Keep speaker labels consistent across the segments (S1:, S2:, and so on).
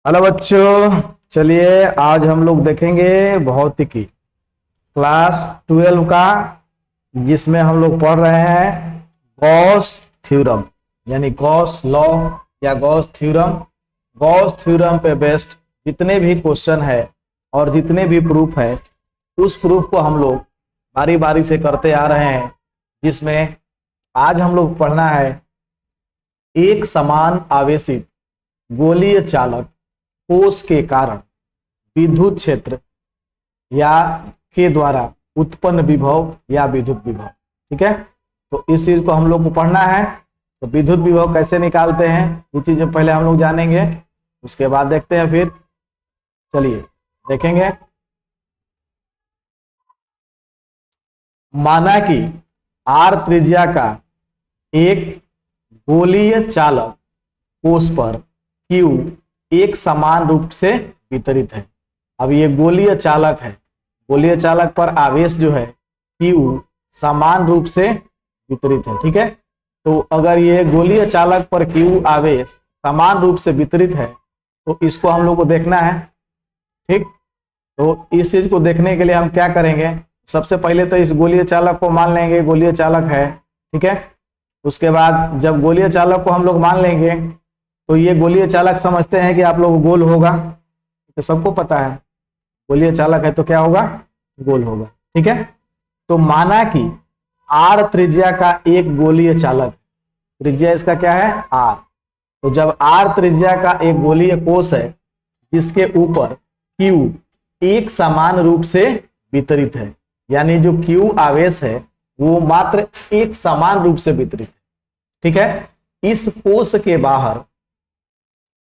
S1: Hello बच्चों, चलिए आज हम लोग देखेंगे भौतिकी क्लास 12 का, जिसमें हम लोग पढ़ रहे हैं गॉस थ्योरम यानी गॉस लॉ या गॉस थ्योरम। गॉस थ्योरम पे बेस्ड जितने भी क्वेश्चन है और जितने भी प्रूफ है, उस प्रूफ को हम लोग बारी बारी से करते आ रहे हैं, जिसमें आज हम लोग पढ़ना है एक समान आवेशित गोलीय चालक कोश के कारण विद्युत क्षेत्र या के द्वारा उत्पन्न विभव या विद्युत विभव। ठीक है, तो इस चीज को हम लोग को पढ़ना है। तो विद्युत विभव कैसे निकालते हैं, ये चीज पहले हम लोग जानेंगे, उसके बाद देखते हैं। फिर चलिए देखेंगे। माना कि आर त्रिज्या का एक गोलीय चालक कोश पर क्यू एक समान रूप से वितरित है। अब ये गोलीय चालक है, गोलीय चालक पर आवेश जो है क्यू समान रूप से वितरित है। ठीक है, तो अगर ये गोलीय चालक पर क्यू आवेश समान रूप से वितरित है तो इसको हम लोग को देखना है। ठीक, तो इस चीज को देखने के लिए हम क्या करेंगे, सबसे पहले तो इस गोलीय चालक को मान लेंगे गोलीय चालक है। ठीक है, उसके बाद जब गोलीय चालक को हम लोग मान लेंगे तो ये गोलीय चालक समझते हैं कि आप लोग गोल होगा, तो सबको पता है गोलीय चालक है तो क्या होगा, गोल होगा। ठीक है, तो माना कि आर त्रिज्या का एक गोलीय चालक, त्रिज्या इसका क्या है आर, तो जब आर त्रिज्या का एक गोलीय कोश है जिसके ऊपर क्यू एक समान रूप से वितरित है, यानी जो क्यू आवेश है वो मात्र एक समान रूप से वितरित है। ठीक है, इस कोश के बाहर,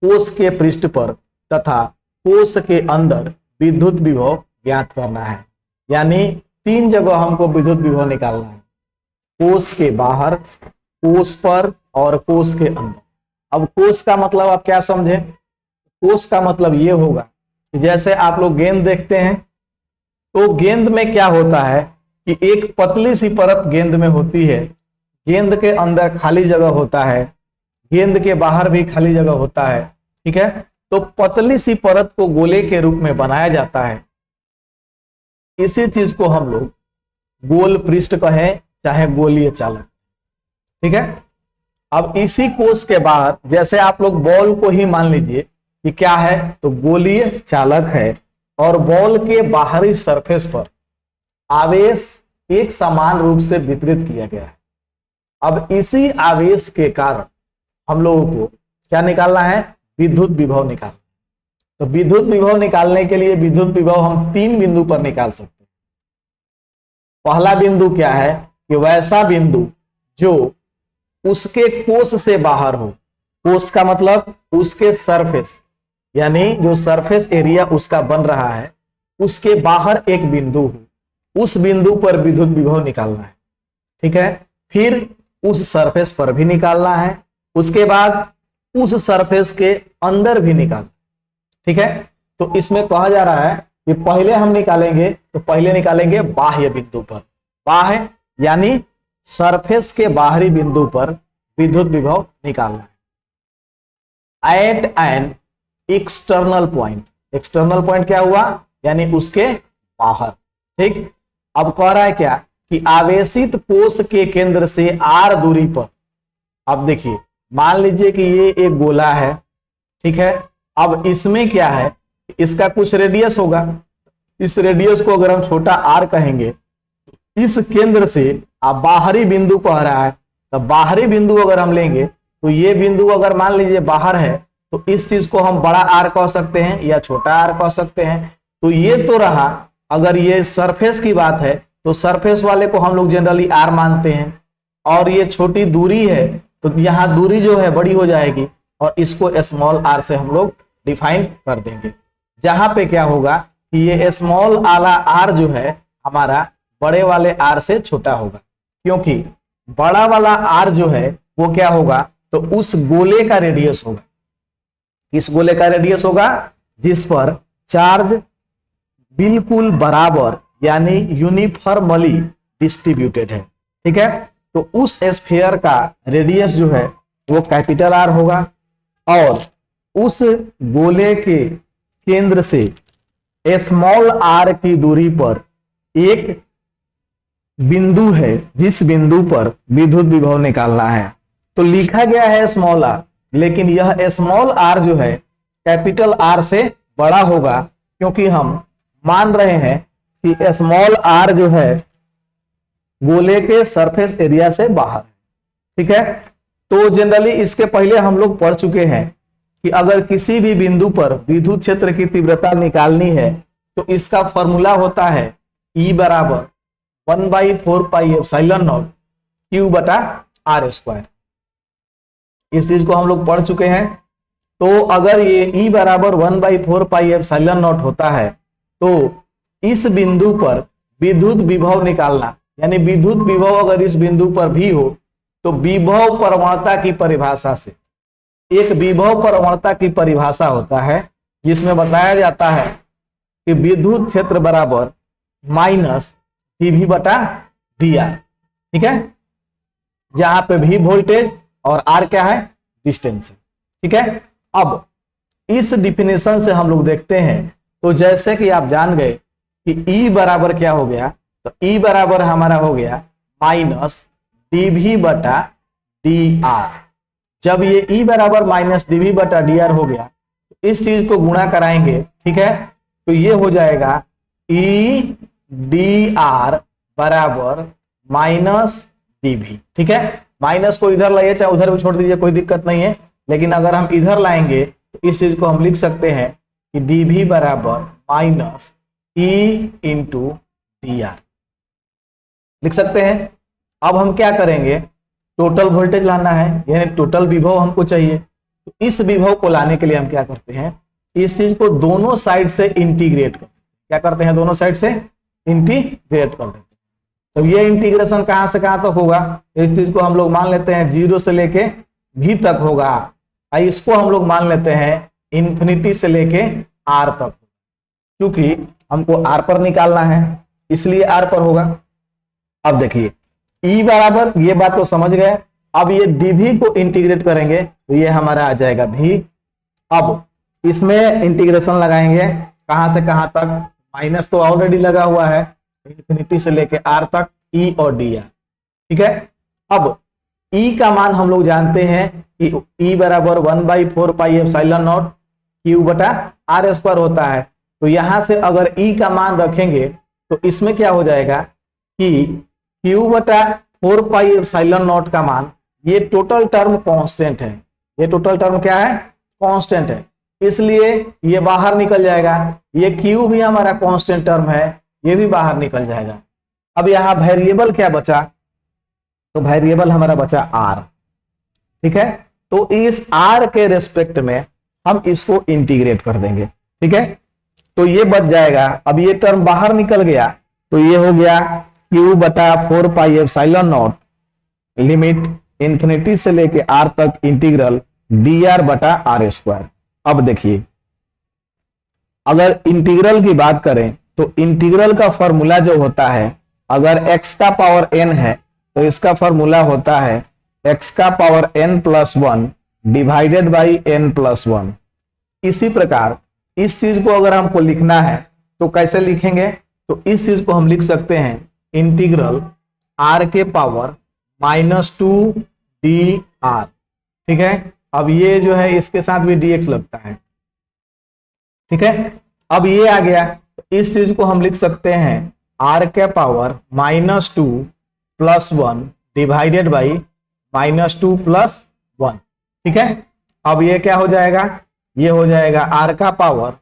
S1: कोश के पृष्ठ पर तथा कोश के अंदर विद्युत विभव ज्ञात करना है। यानी तीन जगह हमको विद्युत विभव निकालना है, कोश के बाहर, कोश पर और कोश के अंदर। अब कोश का मतलब आप क्या समझे, कोश का मतलब ये होगा कि जैसे आप लोग गेंद देखते हैं तो गेंद में क्या होता है कि एक पतली सी परत गेंद में होती है, गेंद के अंदर खाली जगह होता है, गेंद के बाहर भी खाली जगह होता है। ठीक है, तो पतली सी परत को गोले के रूप में बनाया जाता है। इसी चीज को हम लोग गोल पृष्ठ कहें चाहे गोलीय चालक। ठीक है, अब इसी कोश के बाहर जैसे आप लोग बॉल को ही मान लीजिए कि क्या है, तो गोलीय चालक है और बॉल के बाहरी सरफेस पर आवेश एक समान रूप से वितरित किया गया है। अब इसी आवेश के कारण हम लोगों को क्या निकालना है, विद्युत विभव निकालना। तो विद्युत विभव निकालने के लिए विद्युत विभव हम तीन बिंदु पर निकाल सकते हैं। पहला बिंदु क्या है कि वैसा बिंदु जो उसके कोश से बाहर हो, कोश का मतलब उसके सरफेस, यानी जो सरफेस एरिया उसका बन रहा है उसके बाहर एक बिंदु हो, उस बिंदु पर विद्युत विभव निकालना है। ठीक है, फिर उस सरफेस पर भी निकालना है, उसके बाद उस सरफेस के अंदर भी निकालना। ठीक है, तो इसमें कहा जा रहा है कि पहले हम निकालेंगे, तो पहले निकालेंगे बाह्य बिंदु पर, बाह्य यानी सरफेस के बाहरी बिंदु पर विद्युत विभव निकालना है। At an external point, external point क्या हुआ, यानी उसके बाहर। ठीक, अब कह रहा है क्या कि आवेशित कोश के केंद्र से आर दूरी पर। अब देखिए, मान लीजिए कि ये एक गोला है। ठीक है, अब इसमें क्या है, इसका कुछ रेडियस होगा, इस रेडियस को अगर हम छोटा आर कहेंगे, इस केंद्र से आप बाहरी बिंदु कह रहा है, तो बाहरी बिंदु अगर हम लेंगे तो ये बिंदु अगर मान लीजिए बाहर है तो इस चीज को हम बड़ा आर कह सकते हैं या छोटा आर कह सकते हैं। तो ये तो रहा, अगर ये सरफेस की बात है तो सरफेस वाले को हम लोग जनरली आर मानते हैं, और ये छोटी दूरी है तो यहाँ दूरी जो है बड़ी हो जाएगी और इसको स्मॉल आर से हम लोग डिफाइन कर देंगे, जहां पे क्या होगा कि ये स्मॉल वाला आर जो है हमारा बड़े वाले आर से छोटा होगा, क्योंकि बड़ा वाला आर जो है वो क्या होगा, तो उस गोले का रेडियस होगा। किस गोले का रेडियस होगा, जिस पर चार्ज बिल्कुल बराबर यानी यूनिफॉर्मली डिस्ट्रीब्यूटेड है। ठीक है, तो उस स्फीयर का रेडियस जो है वो कैपिटल आर होगा, और उस गोले के केंद्र से स्मॉल आर की दूरी पर एक बिंदु है, जिस बिंदु पर विद्युत विभव निकालना है। तो लिखा गया है स्मॉल आर, लेकिन यह स्मॉल आर जो है कैपिटल आर से बड़ा होगा, क्योंकि हम मान रहे हैं कि स्मॉल आर जो है गोले के सरफेस एरिया से बाहर है। ठीक है, तो जनरली इसके पहले हम लोग पढ़ चुके हैं कि अगर किसी भी बिंदु पर विद्युत क्षेत्र की तीव्रता निकालनी है तो इसका फॉर्मूला होता है E बराबर 1/4πε0 Q/r²। इस चीज को हम लोग पढ़ चुके हैं। तो अगर ये E बराबर 1/4πε0 होता है तो इस बिंदु पर विद्युत विभव निकालना, यानी विद्युत विभव अगर इस बिंदु पर भी हो तो विभव प्रवणता की परिभाषा से, एक विभव प्रवणता की परिभाषा होता है जिसमें बताया जाता है कि विद्युत क्षेत्र बराबर माइनस dV/dr। ठीक है, जहां पे V वोल्टेज और R क्या है, डिस्टेंस है। ठीक है, अब इस डिफिनेशन से हम लोग देखते हैं, तो जैसे कि आप जान गए कि E बराबर क्या हो गया, तो E बराबर हमारा हो गया माइनस dV/dr। जब ये E बराबर माइनस dV/dr हो गया तो इस चीज को गुणा कराएंगे। ठीक है, तो ये हो जाएगा E dr बराबर माइनस dV। ठीक है, माइनस को इधर लाइए चाहे उधर भी छोड़ दीजिए, कोई दिक्कत नहीं है, लेकिन अगर हम इधर लाएंगे तो इस चीज को हम लिख सकते हैं कि dV बराबर माइनस E इंटू dr लिख सकते हैं। अब हम क्या करेंगे, टोटल वोल्टेज लाना है, यानी टोटल विभव हमको चाहिए। तो इस विभव को लाने के लिए हम क्या करते हैं, इस चीज को दोनों साइड से इंटीग्रेट करते हैं। क्या करते हैं, दोनों साइड से इंटीग्रेट कर देते हैं। तो ये इंटीग्रेशन कहां से कहां तक होगा, इस चीज को हम लोग मान लेते हैं 0 से लेके V तक होगा, और इसको हम लोग मान लेते हैं इंफिनिटी से लेके R तक, क्योंकि हमको R पर निकालना है इसलिए R पर होगा। अब देखिए E बराबर, ये बात तो समझ गए। अब ये dV को इंटीग्रेट करेंगे तो ये हमारा आ जाएगा V। अब इसमें इंटीग्रेशन लगाएंगे कहां से कहां तक, माइनस तो ऑलरेडी लगा हुआ है, इंफिनिटी से लेके R तक E और dr। ठीक है, अब E का मान हम लोग जानते हैं कि E बराबर 1/4πε0 Q/r² होता है। तो यहां से अगर E का मान रखेंगे तो इसमें क्या हो जाएगा कि Q/4πε0 का मान, ये टोटल टर्म कांस्टेंट है, ये टोटल टर्म क्या है, कांस्टेंट है, इसलिए ये बाहर निकल जाएगा। ये Q भी हमारा कांस्टेंट टर्म है, ये भी बाहर निकल जाएगा। अब यहाँ वेरिएबल क्या बचा, तो वेरिएबल हमारा बचा R। ठीक है, तो इस R के रेस्पेक्ट में हम इसको इंटीग्रेट कर देंगे। ठीक है, तो ये बच जाएगा। अब ये टर्म बाहर निकल गया तो ये हो गया Q/4πε0 लिमिट इंफिनिटी से लेके R तक इंटीग्रल dr/r²। अब देखिए, अगर इंटीग्रल की बात करें तो इंटीग्रल का फॉर्मूला जो होता है, अगर x का पावर n है तो इसका फॉर्मूला होता है x का power n+1 divided by n+1। इसी प्रकार इस चीज को अगर हमको लिखना है तो कैसे लिखेंगे, तो इस चीज को हम लिख सकते हैं इंटीग्रल r के पावर -2 dr। ठीक है, अब ये जो है इसके साथ भी dx लगता है। ठीक है, अब ये आ गया, तो इस चीज को हम लिख सकते हैं r के पावर -2 + 1 डिवाइडेड बाई -2 + 1। ठीक है, अब ये क्या हो जाएगा, ये हो जाएगा r का पावर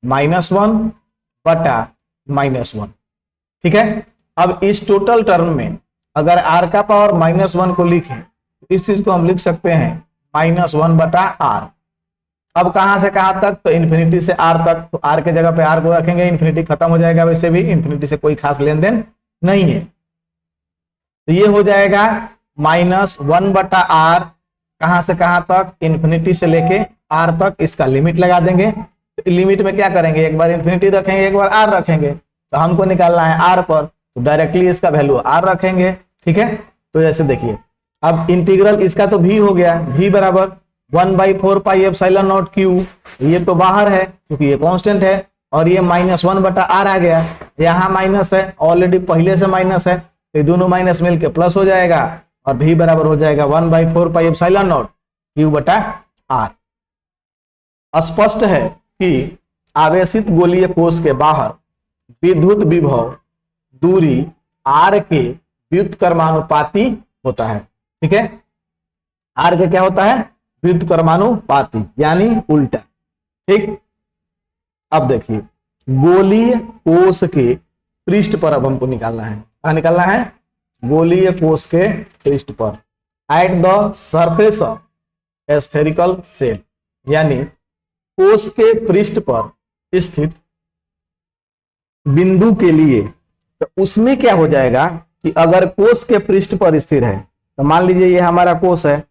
S1: -1 बटा -1। ठीक है, अब इस टोटल टर्म में अगर r का पावर -1 को लिखें तो इस चीज को हम लिख सकते हैं -1 बटा r। अब कहां से कहां तक, तो इंफिनिटी से R तक, तो R के जगह पे R को रखेंगे, इंफिनिटी खत्म हो जाएगा, वैसे भी इंफिनिटी से कोई खास लेन देन नहीं है। तो ये हो जाएगा -1 बटा R, कहां से कहां तक, इंफिनिटी से लेके R तक, इसका लिमिट लगा देंगे। तो लिमिट में क्या करेंगे, एक बार इंफिनिटी रखेंगे, एक बार R रखेंगे, तो हमको निकालना है R पर, तो डायरेक्टली इसका वैल्यू R रखेंगे। ठीक है, तो जैसे देखिए, अब इंटीग्रल इसका तो V हो गया, V बराबर 1/4 पाई एप्सिलॉन नॉट क्यू, ये तो बाहर है क्योंकि ये कांस्टेंट है, और ये -1/r आ गया, यहाँ माइनस है, ऑलरेडी पहले से माइनस है, तो दोनों माइनस मिलके प्लस हो जाएगा, और भी बराबर हो जाएगा 1/4 पाई एप्सिलॉन नॉट q/r। स्पष्ट है कि आवेशित गोलीय कोश के बाहर विद्युत विभव दूरी r के व्युत्क्रमानुपाती होता है। ठीक है, r के क्या होता है, व्युत्क्रमानुपाती, यानी उल्टा। ठीक, अब देखिए गोलीय कोश के पृष्ठ पर अब हमको निकालना है, क्या निकालना है, गोलीय कोश के पृष्ठ पर, at the surface of spherical shell, यानी कोश के पृष्ठ पर स्थित बिंदु के लिए। तो उसमें क्या हो जाएगा कि अगर कोश के पृष्ठ पर स्थिर है, तो मान लीजिए ये हमारा कोश है,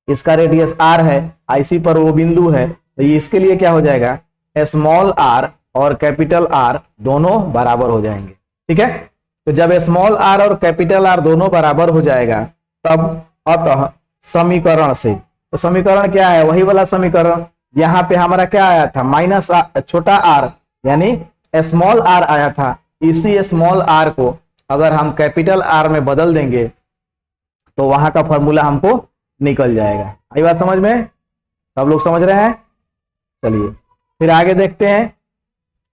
S1: इसका रेडियस r है, IC पर वो बिंदु है, तो ये इसके लिए क्या हो जाएगा, स्मॉल r और कैपिटल R दोनों बराबर हो जाएंगे। ठीक है, तो जब स्मॉल r और कैपिटल R दोनों बराबर हो जाएगा, तब अतः समीकरण से, तो समीकरण क्या है, वही वाला समीकरण, यहाँ पे हमारा क्या आया था, माइनस छोटा r यानी स्मॉल r आया था, इसी स्मॉल r को अगर हम कैपिटल R में बदल देंगे तो वहां का फॉर्मूला हमको निकल जाएगा। आई बात समझ में, सब लोग समझ रहे हैं। चलिए फिर आगे देखते हैं,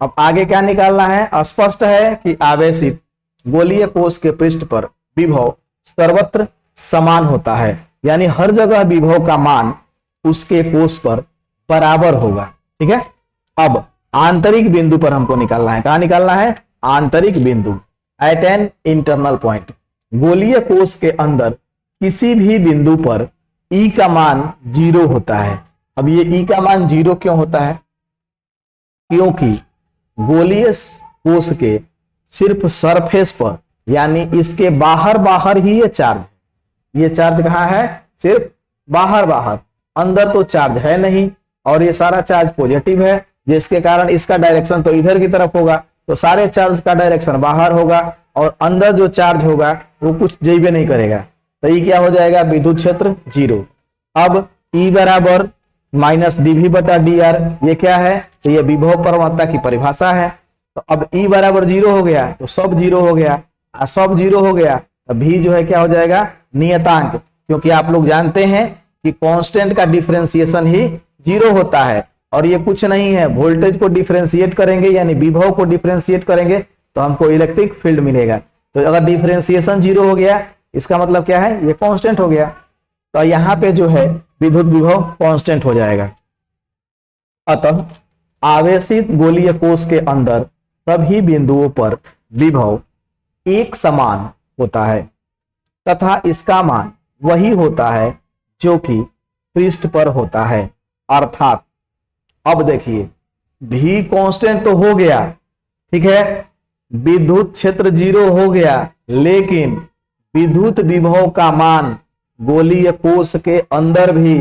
S1: अब आगे क्या निकालना है। स्पष्ट है कि आवेशित गोलीय कोश के पृष्ठ पर विभव सर्वत्र समान होता है, यानी हर जगह विभव का मान उसके कोश पर बराबर होगा। ठीक है, अब आंतरिक बिंदु पर हमको निकालना है, कहां निकालना है, आंतरिक बिंदु, एट एन इंटरनल पॉइंट। गोलीय कोश के अंदर किसी भी बिंदु पर ई का मान 0 होता है। अब ये ई का मान 0 क्यों होता है, क्योंकि गोलीय कोश के सिर्फ सरफेस पर, यानी इसके बाहर बाहर ही ये चार्ज, ये चार्ज कहाँ है, सिर्फ बाहर बाहर, अंदर तो चार्ज है नहीं, और ये सारा चार्ज पॉजिटिव है, जिसके कारण इसका डायरेक्शन तो इधर की तरफ होगा, तो सारे चार्ज का डायरेक्शन बाहर होगा, और अंदर जो चार्ज होगा वो कुछ जेबे नहीं करेगा, तो ये क्या हो जाएगा, विद्युत क्षेत्र 0। अब E बराबर -dV/dr, ये क्या है, तो ये विभव प्रवणता की परिभाषा है। तो अब E बराबर 0 हो गया, तो सब 0 हो गया, सब 0 हो गया, तो V जो है क्या हो जाएगा, नियतांक, क्योंकि आप लोग जानते हैं कि कांस्टेंट का डिफरेंशिएशन ही 0 होता है, और ये कुछ नहीं है, वोल्टेज को डिफरेंशिएट करेंगे यानी विभव को डिफरेंशिएट करेंगे तो हमको इलेक्ट्रिक फील्ड मिलेगा। तो अगर डिफरेंशिएशन 0 हो गया, इसका मतलब क्या है, ये कांस्टेंट हो गया, तो यहाँ पे जो है विद्युत विभव कांस्टेंट हो जाएगा। अतः आवेशित गोलीय कोश के अंदर सभी बिंदुओं पर विभव एक समान होता है, तथा इसका मान वही होता है जो कि पृष्ठ पर होता है। अर्थात अब देखिए भी कांस्टेंट तो हो गया, ठीक है, विद्युत क्षेत्र 0 हो गया, लेकिन विद्युत विभव का मान गोलीय कोश के अंदर भी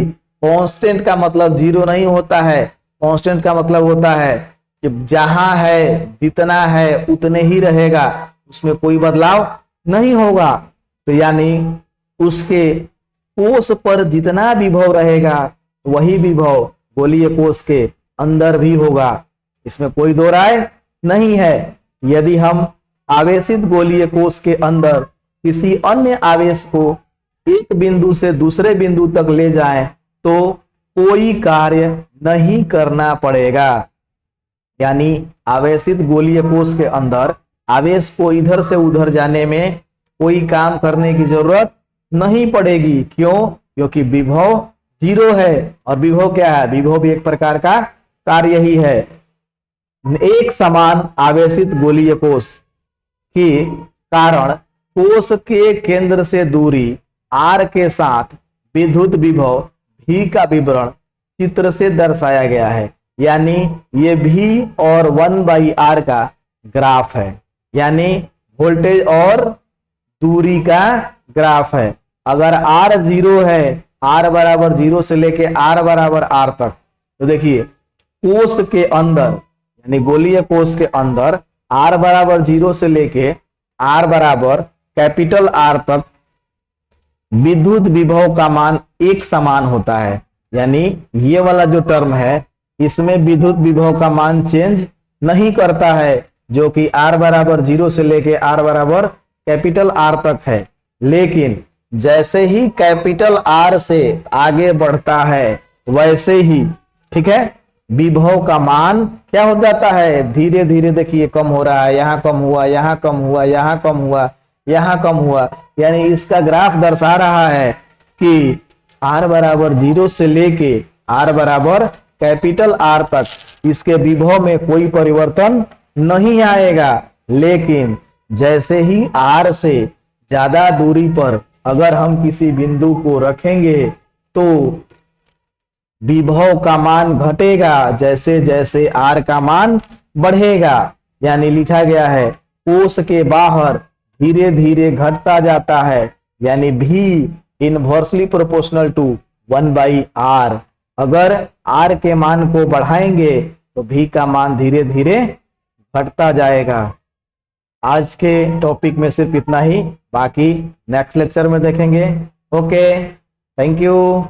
S1: कांस्टेंट का मतलब 0 नहीं होता है। कांस्टेंट का मतलब होता है कि जहां है, जितना है उतने ही रहेगा, उसमें कोई बदलाव नहीं होगा। तो यानी उसके कोश पर जितना विभव रहेगा वही विभव गोलीय कोश के अंदर भी होगा, इसमें कोई दो राय नहीं है। यदि हम आवेशित गोलीय कोश के अंदर किसी अन्य आवेश को एक बिंदु से दूसरे बिंदु तक ले जाएं तो कोई कार्य नहीं करना पड़ेगा, यानी आवेशित गोलीय कोश के अंदर आवेश को इधर से उधर जाने में कोई काम करने की जरूरत नहीं पड़ेगी। क्यों? क्योंकि विभव 0 है, और विभव क्या है, विभव भी एक प्रकार का कार्य ही है। एक समान आवेशित गोलीय कोश के कारण कोश के केंद्र से दूरी r के साथ विद्युत विभव v का विवरण चित्र से दर्शाया गया है, यानी ये v और 1/r का ग्राफ है, यानी वोल्टेज और दूरी का ग्राफ है। अगर r 0 है, r बराबर 0 से लेके r बराबर r तक, तो देखिए कोश के अंदर यानी गोलीय कोश के अंदर r बराबर 0 से लेके r बराबर कैपिटल R तक विद्युत विभव का मान एक समान होता है। यानी ये वाला जो टर्म है इसमें विद्युत विभव का मान चेंज नहीं करता है, जो कि r बराबर 0 से लेके r बराबर कैपिटल R तक है। लेकिन जैसे ही कैपिटल R से आगे बढ़ता है वैसे ही, ठीक है, विभव का मान क्या हो जाता है, धीरे धीरे देखिए कम हो रहा है, यहाँ कम हुआ, यहाँ कम हुआ, यहाँ कम हुआ, यहाँ कम हुआ। यानी इसका ग्राफ दर्शा रहा है कि r बराबर 0 से लेके r बराबर कैपिटल R तक इसके विभव में कोई परिवर्तन नहीं आएगा। लेकिन जैसे ही r से ज्यादा दूरी पर अगर हम किसी बिंदु को रखेंगे तो विभव का मान घटेगा जैसे जैसे r का मान बढ़ेगा। यानी लिखा गया है कोश के बाहर धीरे धीरे घटता जाता है, यानी v inversely proportional to 1/r। अगर r के मान को बढ़ाएंगे तो v का मान धीरे धीरे घटता जाएगा। आज के टॉपिक में सिर्फ इतना ही, बाकी नेक्स्ट लेक्चर में देखेंगे। Okay, thank you.